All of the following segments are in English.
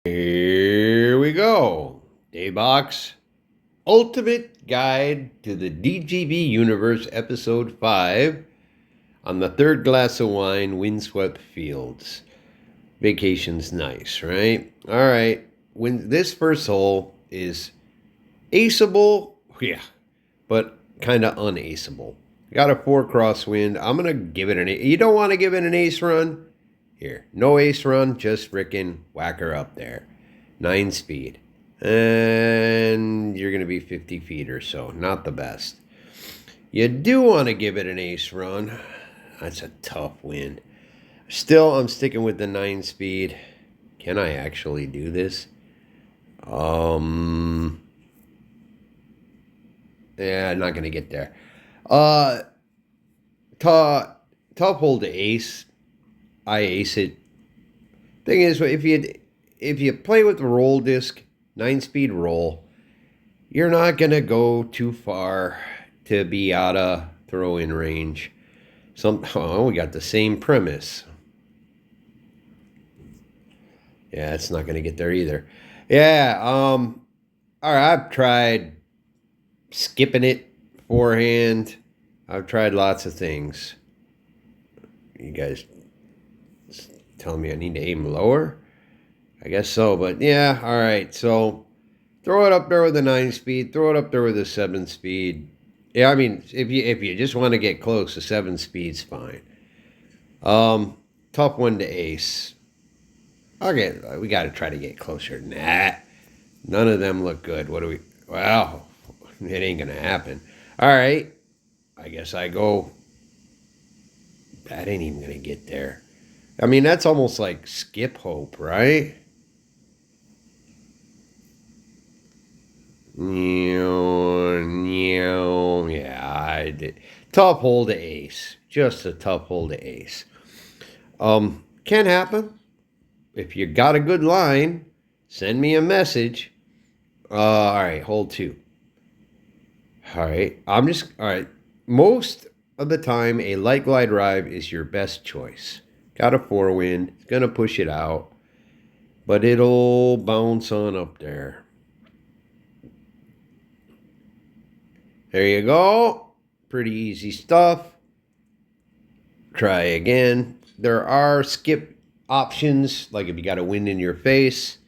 Here we go. Daebak's Ultimate Guide to the DGV Universe, Episode 5, on the third glass of wine, Windswept Fields. Vacation's nice, right? All right. When this first hole is aceable, yeah, but kind of unaceable. Got a 4 crosswind. I'm going to give it an ace. You don't want to give it an ace run? Here, no ace run, just frickin' whack her up there. 9 speed. And you're going to be 50 feet or so. Not the best. You do want to give it an ace run. That's a tough wind. Still, I'm sticking with the 9 speed. Can I actually do this? Yeah, I'm not going to get there. Tough hold to ace. I ace it. Thing is, if you play with the roll disc, 9-speed roll, you're not gonna go too far to be out of throw-in range. We got the same premise. Yeah, it's not gonna get there either. Yeah. All right. I've tried skipping it forehand. I've tried lots of things. You guys telling me I need to aim lower? I guess so, but yeah, all right. So throw it up there with a 9 speed, throw it up there with a 7 speed. Yeah, I mean, if you just want to get close, a 7 speed's fine. Tough one to ace. Okay, we got to try to get closer than that. None of them look good. What do we? Well, it ain't gonna happen. All right, I guess I go. That ain't even gonna get there. I mean, that's almost like skip hope, right? Yeah, I did. Tough hole to ace. Just a tough hole to ace. Can happen. If you got a good line, send me a message. All right, hole 2. All right, all right. Most of the time, a light glide drive is your best choice. Got a 4 wind. It's going to push it out, but it'll bounce on up there. There you go. Pretty easy stuff. Try again. There are skip options, like if you got a wind in your face.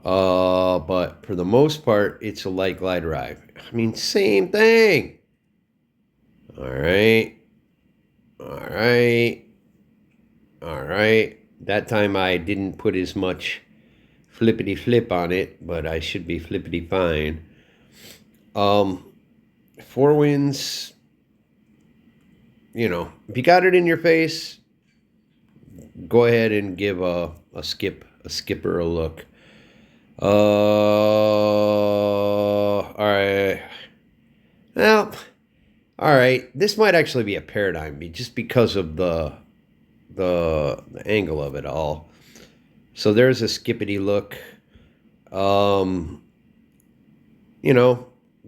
But for the most part, it's a light glide drive. I mean, same thing. All right. All right. All right. That time I didn't put as much flippity flip on it, but I should be flippity fine. 4 winds, if you got it in your face, go ahead and give a skipper a look. All right. Well, all right. This might actually be a paradigm just because of the angle of it all. So there's a skippity look.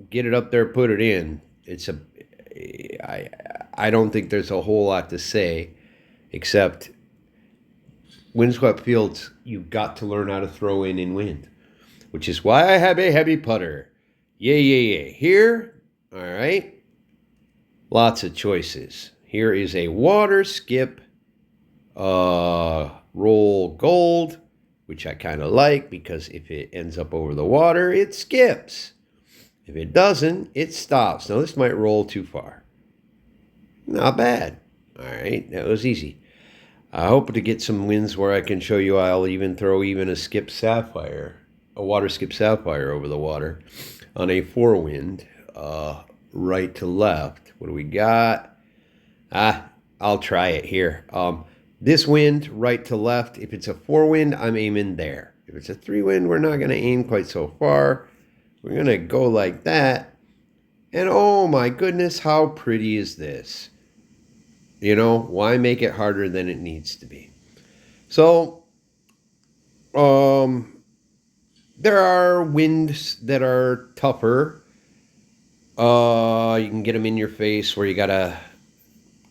Get it up there, put it in. I don't think there's a whole lot to say, except Windswept Fields, you've got to learn how to throw in wind, which is why I have a heavy putter. Yay. Here, all right, lots of choices. Here is a water skip roll gold, which I kind of like because if it ends up over the water, it skips. If it doesn't, it stops. Now, this might roll too far. Not bad. All right, that was easy. I hope to get some wins where I can show you I'll even throw a water skip sapphire over the water on a 4 wind, right to left. What do we got? I'll try it here. This wind, right to left. If it's a 4 wind, I'm aiming there. If it's a 3 wind, we're not going to aim quite so far. We're going to go like that. And oh my goodness, how pretty is this? Why make it harder than it needs to be? So, there are winds that are tougher. You can get them in your face where you gotta.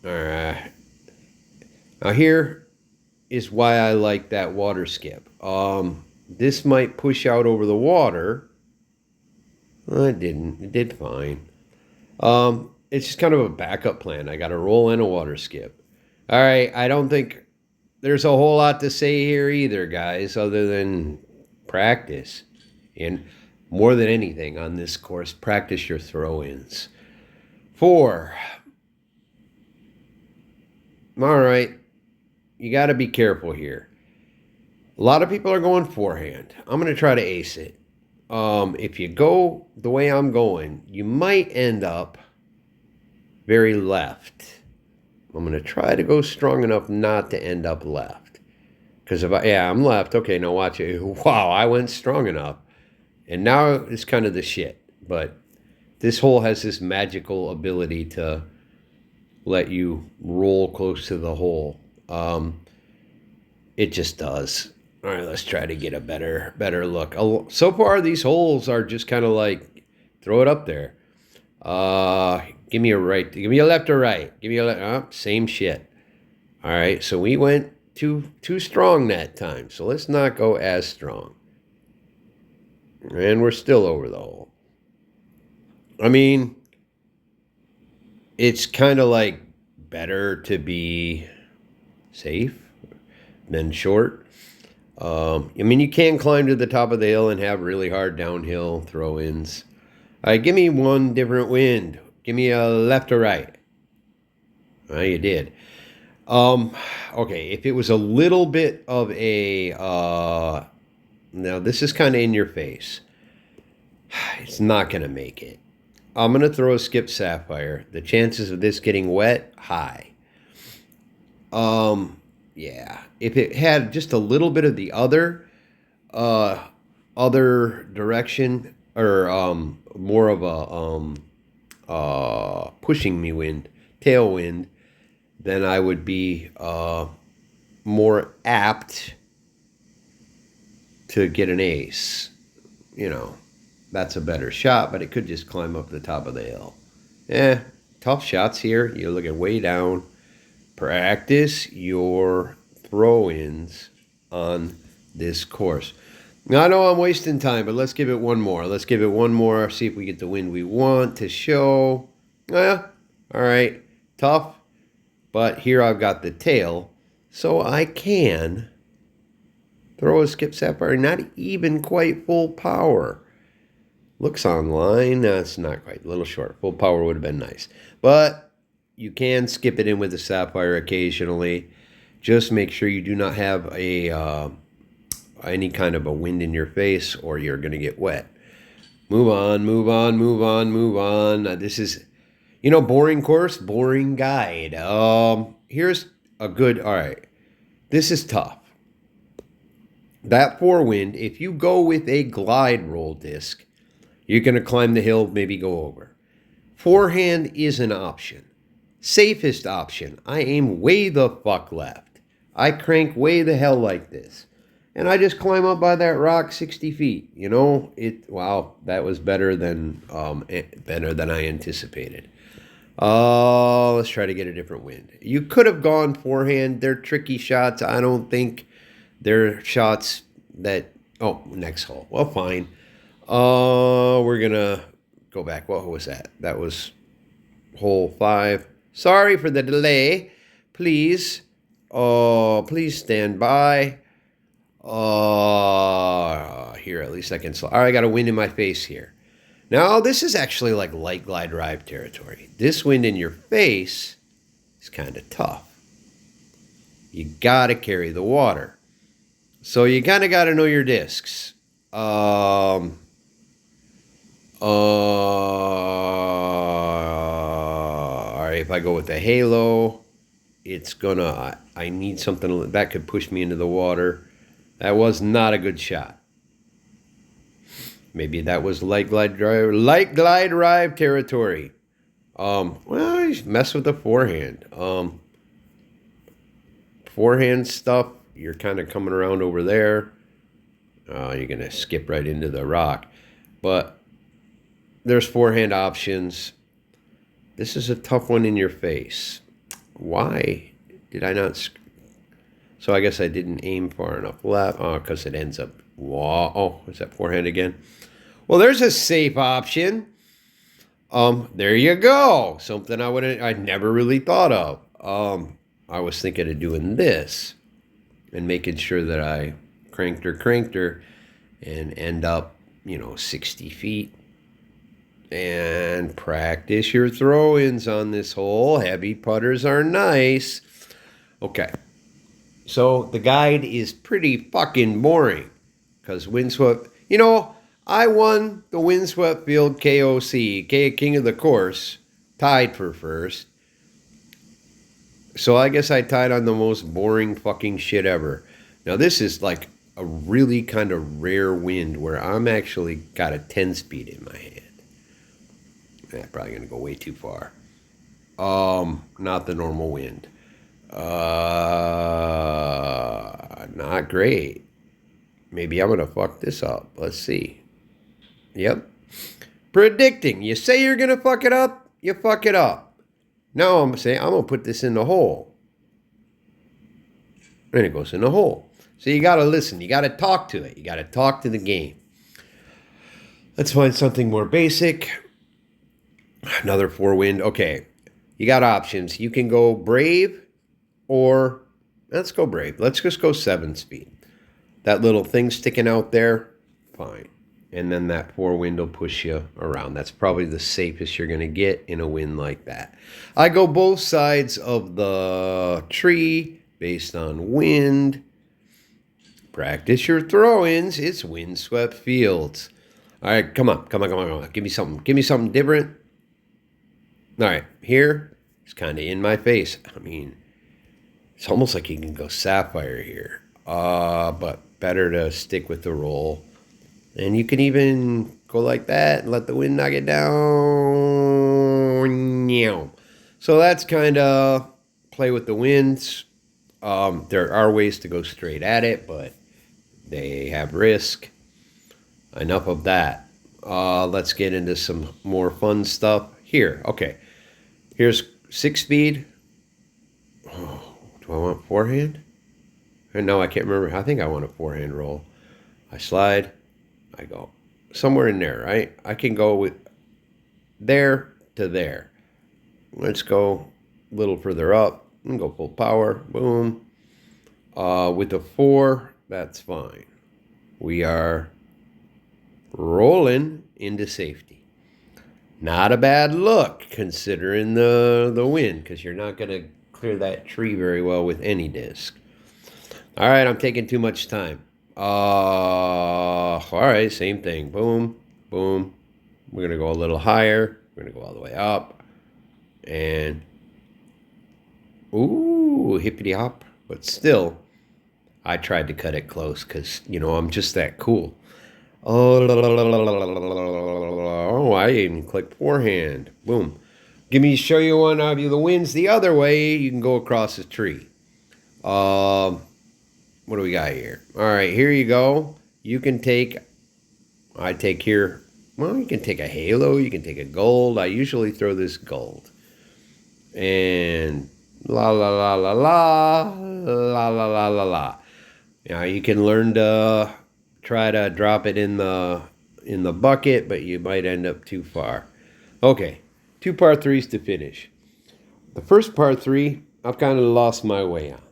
Now here is why I like that water skip. This might push out over the water. Well, it didn't. It did fine. It's just kind of a backup plan. I got a roll and a water skip. All right, I don't think there's a whole lot to say here either, guys, other than practice. And more than anything on this course, practice your throw-ins. 4. All right, you got to be careful here. A lot of people are going forehand. I'm going to try to ace it. If you go the way I'm going, you might end up very left. I'm going to try to go strong enough not to end up left. Because I'm left. Okay, now watch it. Wow, I went strong enough. And now it's kind of the shit. But this hole has this magical ability to let you roll close to the hole. It just does. All right, let's try to get a better look. So far, these holes are just kind of like, throw it up there. Give me a right. Give me a left or right. Give me a left. Same shit. All right, so we went too strong that time. So let's not go as strong. And we're still over the hole. I mean, it's kind of like better to be safe than short. I mean, you can climb to the top of the hill and have really hard downhill throw-ins. All right, give me one different wind. Give me a left or right. Well, you did. Okay, if it was a little bit of a... now, this is kind of in your face. It's not going to make it. I'm going to throw a skip sapphire. The chances of this getting wet, high. Yeah. If it had just a little bit of the other direction, or more of a pushing me wind, tailwind, then I would be more apt to get an ace. You know, that's a better shot, but it could just climb up the top of the hill. Tough shots here. You're looking way down. Practice your throw-ins on this course. Now, I know I'm wasting time, but let's give it one more. Let's give it one more. See if we get the wind we want to show. All right. Tough. But here I've got the tail, so I can throw a skip sapphire, not even quite full power. Looks online. It's not quite. A little short. Full power would have been nice. But you can skip it in with the sapphire occasionally. Just make sure you do not have any kind of a wind in your face, or you're going to get wet. Move on, move on, move on, move on. This is, boring course, boring guide. Here's a good, all right. This is tough. That forewind, if you go with a glide roll disc, you're going to climb the hill, maybe go over. Forehand is an option. Safest option, I aim way the fuck left. I crank way the hell like this. And I just climb up by that rock 60 feet. Wow, that was better than I anticipated. Let's try to get a different wind. You could have gone forehand. They're tricky shots. I don't think they're shots that... Oh, next hole. Well, fine. We're going to go back. What was that? That was hole 5. Sorry for the delay. Please stand by. Here, at least I can... All right, I got a wind in my face here. Now, this is actually like light glide drive territory. This wind in your face is kind of tough. You got to carry the water. So you kind of got to know your discs. All right, if I go with the halo, it's gonna... I need something that could push me into the water. That was not a good shot. Maybe that was light glide drive territory. Well, you mess with the forehand. Forehand stuff, you're kind of coming around over there. You're going to skip right into the rock. But there's forehand options. This is a tough one in your face. Why did I not So I guess I didn't aim far enough left. Oh, because it ends up... Wow. Oh, is that forehand again? Well, there's a safe option. There you go. Something I never really thought of. I was thinking of doing this and making sure that I cranked her and end up, 60 feet. And practice your throw-ins on this hole. Heavy putters are nice. Okay. So the guide is pretty fucking boring because Windswept, I won the Windswept Field KOC, King of the Course, tied for first. So I guess I tied on the most boring fucking shit ever. Now this is like a really kind of rare wind where I'm actually got a 10 speed in my hand. Probably going to go way too far. Not the normal wind. Not great. Maybe I'm going to fuck this up. Let's see. Yep. Predicting. You say you're going to fuck it up, you fuck it up. Now I'm saying I'm going to put this in the hole. And it goes in the hole. So you got to listen. You got to talk to it. You got to talk to the game. Let's find something more basic. Another 4-wind. Okay. You got options. You can go brave or let's go brave. Let's just go 7-speed. That little thing sticking out there, fine. And then that 4-wind will push you around. That's probably the safest you're going to get in a wind like that. I go both sides of the tree based on wind. Practice your throw-ins. It's Windswept Fields. All right, come on. Give me something different. All right, here, it's kind of in my face. I mean, it's almost like you can go sapphire here. But better to stick with the roll. And you can even go like that and let the wind knock it down. So that's kind of play with the winds. There are ways to go straight at it, but they have risk. Enough of that. Let's get into some more fun stuff. Here, okay. Here's 6-speed. Oh, do I want forehand? No, I can't remember. I think I want a forehand roll. I slide. I go somewhere in there, right? I can go with there to there. Let's go a little further up and go full power. Boom. With the 4, that's fine. We are rolling into safety. Not a bad look considering the wind, because you're not going to clear that tree very well with any disc. All right, I'm taking too much time. All right, same thing. Boom, boom. We're going to go a little higher. We're going to go all the way up. And, ooh, hippity hop. But still, I tried to cut it close because, I'm just that cool. Oh, I even click forehand. Boom. Show you one of the winds the other way. You can go across the tree. What do we got here? All right, here you go. You can take, I take here, well, you can take a halo. You can take a gold. I usually throw this gold. And la la la la la, la la la la la. Now you can learn to try to drop it in the bucket, but you might end up too far. Okay, 2 par 3s to finish. The first par 3, I've kind of lost my way on.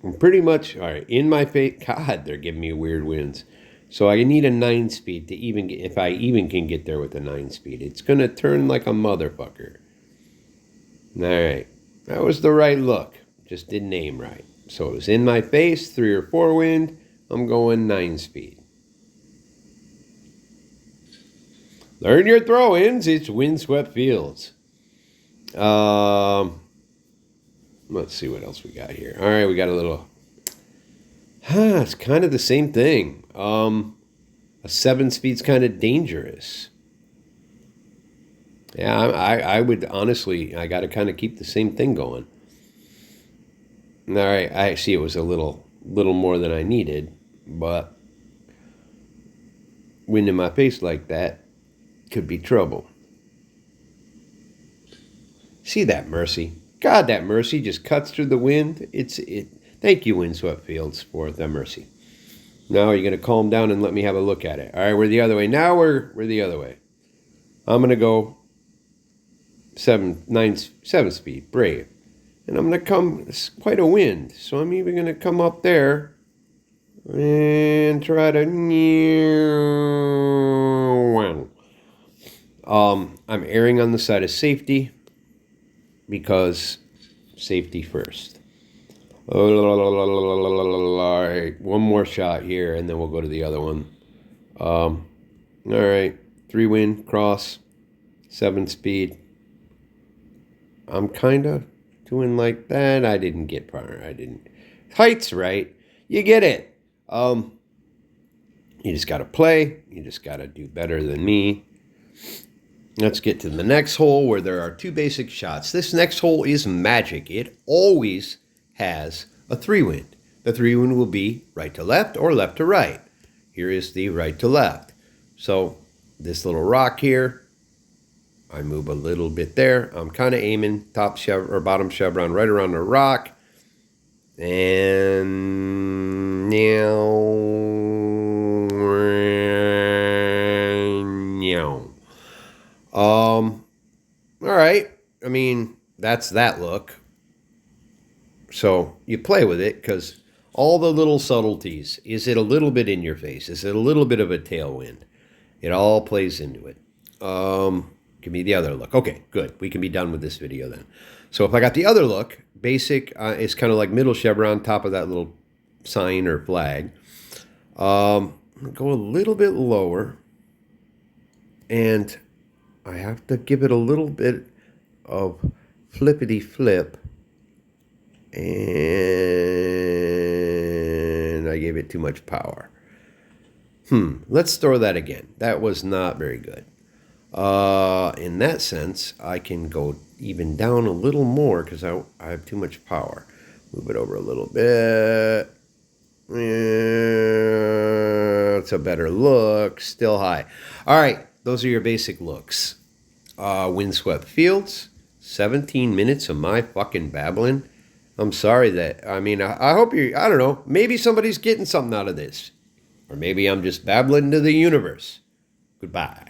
I'm pretty much, all right, in my face. God, they're giving me weird winds. So I need a 9-speed to even get, if I even can get there with a 9-speed. It's going to turn like a motherfucker. All right, that was the right look. Just didn't aim right. So it was in my face, 3 or 4 wind. I'm going 9-speed. Learn your throw-ins. It's Windswept Fields. Let's see what else we got here. All right, we got a little... it's kind of the same thing. A 7-speed's kind of dangerous. Yeah, I would honestly... I got to kind of keep the same thing going. All right, I see it was a little more than I needed, but wind in my face like that could be trouble. See that mercy? God, that mercy just cuts through the wind. Thank you, Windswept Fields, for the mercy. Now you're going to calm down and let me have a look at it. All right, we're the other way. Now we're the other way. I'm going to go 7 speed, brave. And I'm going to come, it's quite a wind, so I'm even going to come up there and try to... I'm erring on the side of safety because safety first. All right, one more shot here, and then we'll go to the other one. All right, 3 wind, cross, 7 speed. I'm kind of doing like that. I didn't get far. I didn't. Height's right. You get it. You just got to play. You just got to do better than me. Let's get to the next hole where there are 2 basic shots. This next hole is magic. It always has a 3 wind. The 3 wind will be right to left or left to right. Here is the right to left. So this little rock here, I move a little bit there. I'm kind of aiming bottom chevron right around the rock. And now, all right. I mean, that's that look. So you play with it because all the little subtleties. Is it a little bit in your face? Is it a little bit of a tailwind? It all plays into it. Give me the other look. Okay, good. We can be done with this video then. So if I got the other look, basic is kind of like middle chevron, top of that little sign or flag. Go a little bit lower. And I have to give it a little bit of flippity flip. And I gave it too much power. Let's throw that again. That was not very good. In that sense, I can go even down a little more because I have too much power. Move it over a little bit. It's a better look. Still high. All right. Those are your basic looks. Windswept Fields. 17 minutes of my fucking babbling. I'm sorry that, I hope I don't know, maybe somebody's getting something out of this. Or maybe I'm just babbling to the universe. Goodbye.